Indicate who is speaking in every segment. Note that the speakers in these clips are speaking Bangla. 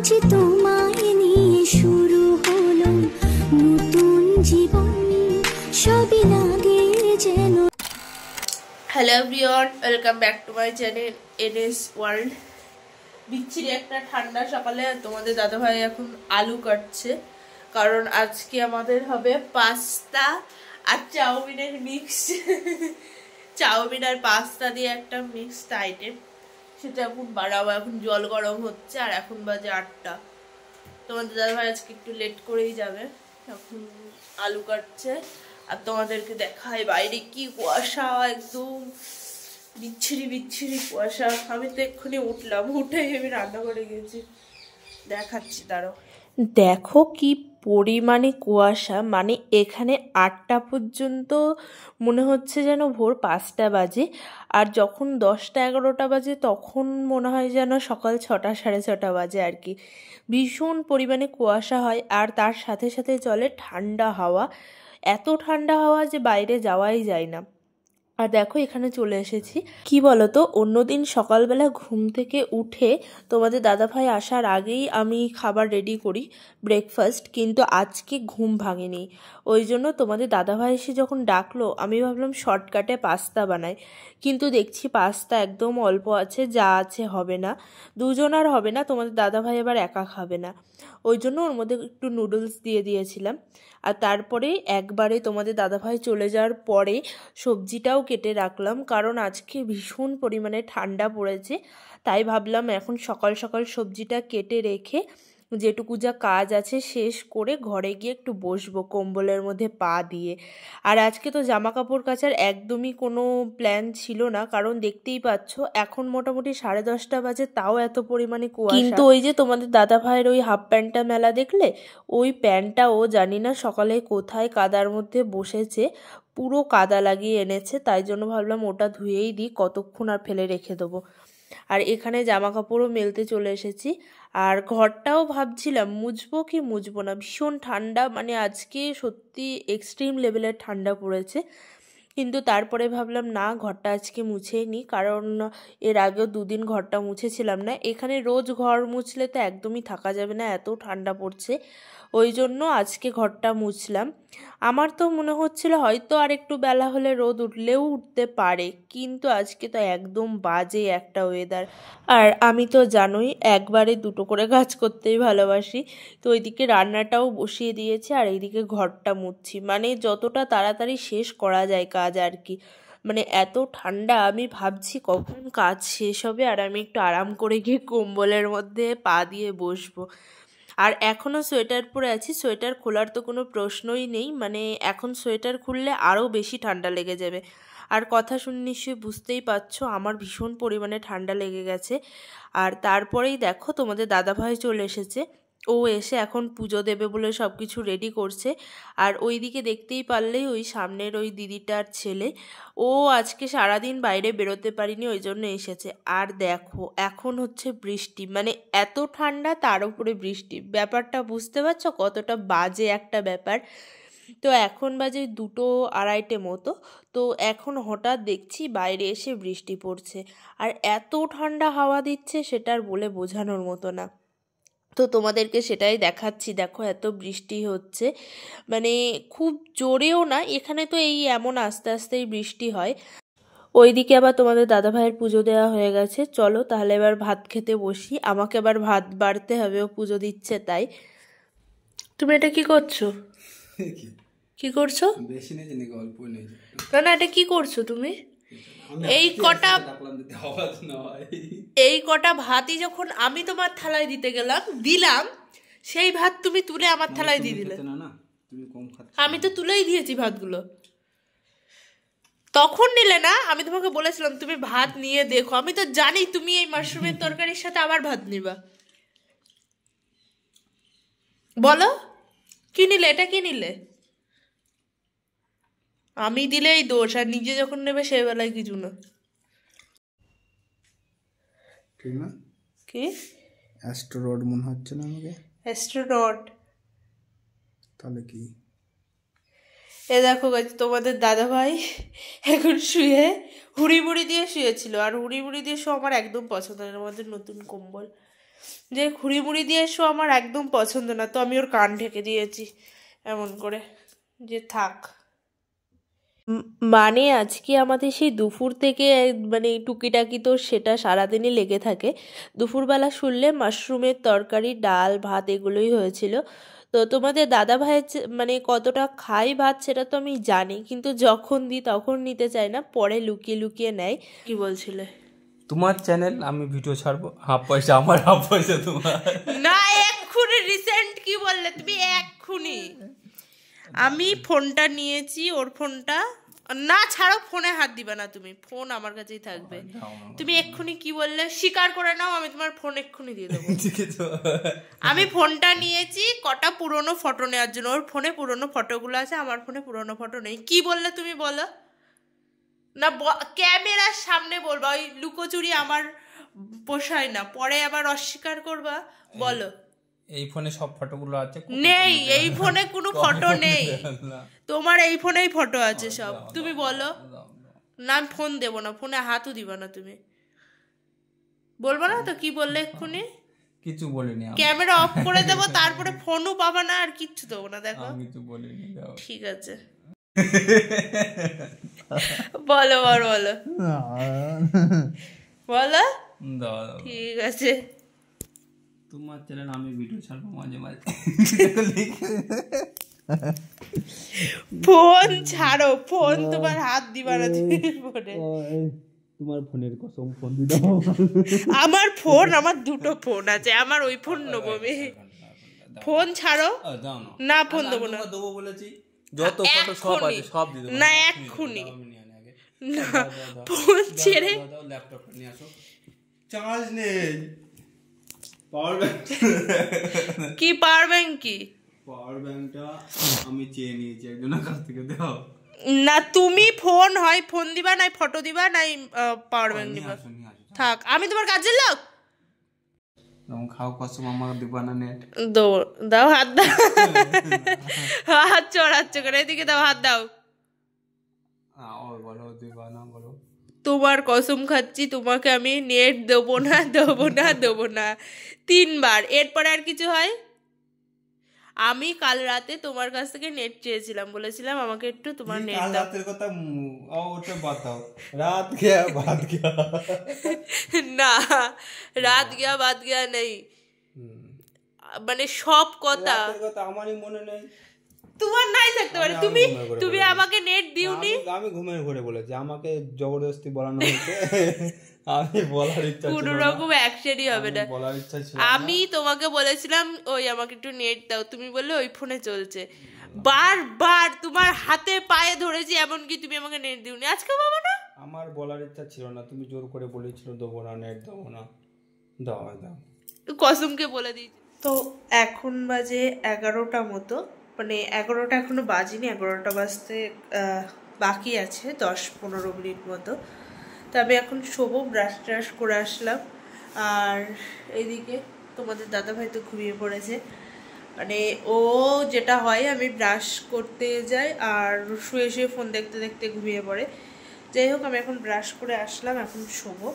Speaker 1: আজ তোমায় নিয়ে শুরু হলো নতুন জীবন, সবই লাগে যেন।
Speaker 2: Hello everyone, welcome back to my channel NS world. বিচ্ছিরি একটা ঠান্ডা সকালে তোমাদের দাদাভাই এখন আলু কাটছে, কারণ আজকে আমাদের হবে পাস্তা আর চাউমিনের মিক্স। চাউমিন আর পাস্তা দিয়ে একটা মিক্সড আইটেম, সেটা এখন বাড়াবো। এখন জল গরম হচ্ছে আর এখন বাজে 8টা। তোমাদের দাদাভাই আজকে একটু লেট করেই যাবে, এখন আলু কাটছে। আর তোমাদেরকে দেখায় বাইরে কি কুয়াশা, একদম বিচ্ছিরি বিচ্ছিরি কুয়াশা। আমি তো এক্ষুনি উঠলাম, উঠেই আমি রান্না করে গেছি, দেখাচ্ছি দাঁড়াও। দেখো কি পরিমাণে কুয়াশা, মানে এখানে 8টা পর্যন্ত মনে হচ্ছে যেন ভোর 5টা বাজে, আর যখন 10টা 11টা বাজে তখন মনে হয় যেন সকাল 6টা 6:30 বাজে আর কি। ভীষণ পরিমাণে কুয়াশা হয়, আর তার সাথে সাথে চলে ঠান্ডা হাওয়া। এত ঠান্ডা হাওয়া যে বাইরে যাওয়াই যায় না। আর দেখো এখানে চলে এসেছি, কি বলতো, অন্যদিন সকালবেলা ঘুম থেকে উঠে তোমাদের দাদাভাই আসার আগেই আমি খাবার রেডি করি, ব্রেকফাস্ট, কিন্তু আজকে ঘুম ভাঙেনি। ওই জন্য তোমাদের দাদাভাই এসে যখন ডাকলো, আমি ভাবলাম শর্টকাটে পাস্তা বানাই, কিন্তু দেখছি পাস্তা একদম অল্প আছে, যা আছে হবে না, দুজন আর হবে না, তোমাদের দাদাভাই আবার একা খাবে না। ওই জন্য ওর মধ্যে একটু নুডলস দিয়ে দিয়েছিলাম। আর তারপরে একবারে তোমাদের দাদাভাই চলে যাওয়ার পরে সবজিটাও কেটে রাখলাম, কারণ আজকে ভীষণ পরিমাণে ঠান্ডা পড়েছে। তাই ভাবলাম এখন সকাল সকাল সবজিটা কেটে রেখে যেটুকু যা কাজ আছে শেষ করে ঘরে গিয়ে একটু বসবো কম্বলের মধ্যে পা দিয়ে। আর আজকে তো জামা কাপড় কাচার একদমই কোনো প্ল্যান ছিল না, কারণ দেখতেই পাচ্ছ এখন মোটামুটি 10:30 বাজে, তাও এত পরিমাণে কুয়াশা। কিন্তু ওই যে তোমাদের দাদা ভাইয়ের ওই হাফ প্যান্টটা মেলা দেখলে, ওই প্যান্টটা ও জানি না সকালে কোথায় কাদার মধ্যে বসেছে, পুরো কাদা লাগিয়ে এনেছে। তাই জন্য ভাবলাম ওটা ধুয়েই দিই, কতক্ষণ আর ফেলে রেখে দেবো। আর এখানে জামা কাপড়ও মেলতে চলে এসেছি। আর ঘরটাও ভাবছিলাম মুছবো কি মুছবো না, ভীষণ ঠান্ডা, মানে আজকে সত্যি এক্সট্রিম লেভেলের ঠান্ডা পড়েছে। কিন্তু তারপরে ভাবলাম না, ঘরটা আজকে মুছেই নিই, কারণ এর আগেও 2 দিন ঘরটা মুছেছিলাম না। এখানে রোজ ঘর মুছলে তো একদমই থাকা যাবে না, এত ঠান্ডা পড়ছে। ওই জন্য আজকে ঘরটা মুছলাম। আমার তো মনে হচ্ছিল হয়তো আর একটু বেলা হলে রোদ উঠলেও উঠতে পারে, কিন্তু আজকে তো একদম বাজে একটা ওয়েদার। আর আমি তো জানোই একবারে 2টো করে কাজ করতেই ভালোবাসি, তো ওইদিকে রান্নাটাও বসিয়ে দিয়েছি আর এইদিকে ঘরটা মুছছি, মানে যতটা তাড়াতাড়ি শেষ করা যায় কাজ আর কি। মানে এত ঠান্ডা, আমি ভাবছি কখন কাজ শেষ হবে আর আমি একটু আরাম করে গিয়ে কম্বলের মধ্যে পা দিয়ে বসবো। আর এখনও সোয়েটার পরে আছি, সোয়েটার খোলার তো কোনো প্রশ্নই নেই, মানে এখন সোয়েটার খুললে আরও বেশি ঠান্ডা লেগে যাবে। আর কথা শুনে নিশ্চয়ই বুঝতেই পারছো আমার ভীষণ পরিমাণে ঠান্ডা লেগে গেছে। আর তারপরেই দেখো তোমাদের দাদাভাই চলে এসেছে, ও এসে এখন পুজো দেবে বলে সব কিছু রেডি করছে। আর ওইদিকে দেখতেই পারলেই ওই সামনের ওই দিদিটার ছেলে, ও আজকে সারাদিন বাইরে বেরোতে পারিনি, ওই জন্য এসেছে। আর দেখো এখন হচ্ছে বৃষ্টি, মানে এত ঠান্ডা তার উপরে বৃষ্টি, ব্যাপারটা বুঝতে পারছো কতটা বাজে একটা ব্যাপার। তো এখন বাজে 2টো 2:30 মতো, তো এখন হঠাৎ দেখছি বাইরে এসে বৃষ্টি পড়ছে, আর এত ঠান্ডা হাওয়া দিচ্ছে সেটা আর বলে বোঝানোর মতো না। তো তোমাদেরকে সেটাই দেখাচ্ছি, দেখো এত বৃষ্টি হচ্ছে, মানে খুব জোরেও না, এখানে তো এই এমন আস্তে আস্তেই বৃষ্টি হয়। ওইদিকে আবার তোমাদের দাদাভাইয়ের পুজো দেওয়া হয়ে গেছে, চলো তাহলে এবার ভাত খেতে বসি, আমাকে আবার ভাত বাড়তে হবে, ও পুজো দিচ্ছে তাই। তুমি এটা কি করছো? কি করছো?
Speaker 3: বেশি নেই জানি, অল্প নেই।
Speaker 2: না না, এটা কি করছো তুমি? এই কটা ভাতই যখন আমি তোমার থালায় দিতে গেলাম দিলাম, সেই ভাত তুমি তুলে আমার থালায় দিয়ে দিলে। আমি তো তুলেই দিয়েছি ভাতগুলো, তখন নিলে না। আমি তোমাকে বলেছিলাম তুমি ভাত নিয়ে দেখো, আমি তো জানি তুমি এই মাশরুমের তরকারির সাথে আবার ভাত নিবা। বলো কি নিলে, এটা কি নিলে? আমি দিলেই দোষ, আর নিজে যখন নেবে সেই বেলায় কিছু না।
Speaker 3: ঠিক না?
Speaker 2: কি
Speaker 3: অ্যাস্ট্রোনট মনে হচ্ছে না আমাকে?
Speaker 2: অ্যাস্ট্রোনট?
Speaker 3: তাহলে কি?
Speaker 2: এ দেখো তোমাদের দাদাভাই এখন শুয়ে হুড়ি বুড়ি দিয়ে শুয়েছিল, আর হুড়ি বুড়ি দিয়ে শো আমার একদম পছন্দ হয় না, আমাদের নতুন কম্বল। যে খুঁড়িমুড়ি দিয়ে শো আমার একদম পছন্দ না, তো আমি ওর কান ঢেকে দিয়েছি এমন করে যে থাক। মানে আজকে আমাদের সেই দুপুর থেকে মানে টুকিটাকি তো সেটা সারাদিনই লেগে থাকে। দুপুরবেলা শুনলে মাশরুমের তরকারি, ডাল, ভাত এগুলোই হয়েছিল। তো তোমাদের দাদা ভাইয়ের মানে কতটা খাই ভাত সেটা তো আমি জানি, কিন্তু যখন দিই তখন নিতে চাই না, পরে লুকিয়ে লুকিয়ে নেয়। কি বলছিলে?
Speaker 3: তোমার চ্যানেল, আমি ভিডিও ছাড়বো, হাফ পয়সা আমার, হাফ পয়সা তোমার।
Speaker 2: না এক্ষুনি রিসেন্ট কি বললে তুমি? এক্ষুনি আমি ফোনটা নিয়েছি, ওর ফোনটা না ছাড়ো, ফোনে হাত দিবা না তুমি, ফোন আমার কাছেই থাকবে। তুমি এক্ষুনি কি বললে স্বীকার করে নাও, আমি তোমার ফোন এক্ষুনি দিয়ে দেবো। আমি ফোনটা নিয়েছি কটা পুরনো ফটো নেওয়ার জন্য, ওর ফোনে পুরনো ফটোগুলো আছে, আমার ফোনে পুরনো ফটো নেই। কি বললে তুমি বলো না, ক্যামেরার সামনে বলবা, ওই লুকোচুরি আমার পোষায় না, পরে আবার অস্বীকার করবা। বলো।
Speaker 3: এই ফোনে সব ফটোগুলো আছে?
Speaker 2: নেই, এই ফোনে কোনো ফটো নেই, তোমার এই ফোনেই ফটো আছে সব। তুমি বলো না, আমি ফোন দেবো না, ফোনে হাতও দিবা না তুমি। বলবো না তো? কি বললে এক্ষুনি?
Speaker 3: কিছু বলিনি,
Speaker 2: ক্যামেরা অফ করে দেবো, তারপরে ফোনও পাবা না, আর কিচ্ছু দেবো না। দেখো
Speaker 3: কিছু বলিনি।
Speaker 2: ঠিক আছে বলো বলো বলো বলো। ঠিক আছে,
Speaker 3: তোমার চ্যানেল, আমি ভিডিও ছাড়বো মাঝে মাঝে।
Speaker 2: ফোন ছাড়ো, ফোন তোমার হাত দিবা না তুমি ফোনে।
Speaker 3: তোমার ফোনের কসম, ফোন দিয়ে দাও।
Speaker 2: আমার ফোন, আমার দুটো ফোন আছে, আমার ওই ফোন নেবো আমি। ফোন ছাড়ো না, ফোন দেবো না।
Speaker 3: দেবো বলেছি, যত ফটো সব আছে সব দিয়ে দেবো।
Speaker 2: না এক্ষুনি না, ফোন ছেড়ে।
Speaker 3: ল্যাপটপটা নিয়ে আসো, চার্জ নেই। পাওয়ার ব্যাংক
Speaker 2: কি পাওয়ার ব্যাংক? কি
Speaker 3: পাওয়ার ব্যাংকটা আমি চেয়ে নিয়েছি একজনের কাছ থেকে, দাও
Speaker 2: না। তুমি ফোন হয় ফোন দিবা, নাই ফটো দিবা, নাই পাওয়ার ব্যাংক দিবা। থাক, আমি তোমার কাজের লোক?
Speaker 3: খাও কসম, আমার দিবা না নেট।
Speaker 2: দাও হাত, দাও হাত চড়াচ্ছ করে, এদিকে দাও, হাত দাও।
Speaker 3: বলো দিবা না, বলো।
Speaker 2: তোমার কসম খাচ্ছি, তোমাকে আমি নেট দেবো না, দেবো না, দেবো না 3 বার। এরপরে আর কিছু হয়? আমি কাল রাতে তোমার কাছ থেকে নেট চেয়েছিলাম, বলেছিলাম আমাকে একটু তোমার নেট দাও।
Speaker 3: রাতের কথা ওটা বাতাও, রাত গয়া বাদ গয়া।
Speaker 2: না, রাত গয়া বাদ গয়া নেই, মানে সব কথা
Speaker 3: আমারই মনে নেই,
Speaker 2: তোমার নাই থাকতে পারে। তুমি আমাকে নেট দিওনি।
Speaker 3: আমি ঘুমের ঘরে বলেছি, আমাকে জবরদস্তি বলানো হয়েছে। আমি বলার ইচ্ছা ছিল না,
Speaker 2: কোনো রকম অ্যাকশনই হবে না।
Speaker 3: বলার ইচ্ছা ছিল।
Speaker 2: আমি তোমাকে বলেছিলাম ওই আমাকে একটু নেট দাও, তুমি বললে ওই ফোনে চলছে। বারবার তোমার হাতে পায়ে ধরেছি, এমনকি তুমি আমাকে নেট দিওনি। আজকে বাবা না,
Speaker 3: আমার বলার ইচ্ছা ছিল না, তুমি জোর করে বলেছিল দেবো না, নেট দেবো না। দাও দাও,
Speaker 2: কসমকে বলে দিয়েছি। তো এখন বাজে 11টা মতো, মানে 11টা এখনো বাজিনি, 11টা বাজতে বাকি আছে 10-15 মিনিট মতো। তো আমি এখন শোবো, ব্রাশ ট্রাশ করে আসলাম। আর এইদিকে তোমাদের দাদাভাই তো ঘুমিয়ে পড়েছে। মানে ও যেটা হয়, আমি ব্রাশ করতে যাই আর শুয়ে শুয়ে ফোন দেখতে দেখতে ঘুমিয়ে পড়ে। যাই হোক, আমি এখন ব্রাশ করে আসলাম, এখন শোবো।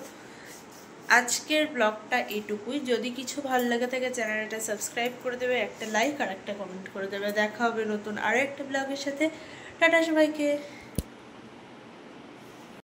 Speaker 2: আজকের ব্লগটা এটুকুই। যদি কিছু ভালো লাগে থাকে চ্যানেলটা সাবস্ক্রাইব করে দেবে, একটা লাইক আর একটা কমেন্ট করে দেবে। দেখা হবে নতুন আরও একটা ব্লগের সাথে। টাটা সবাইকে।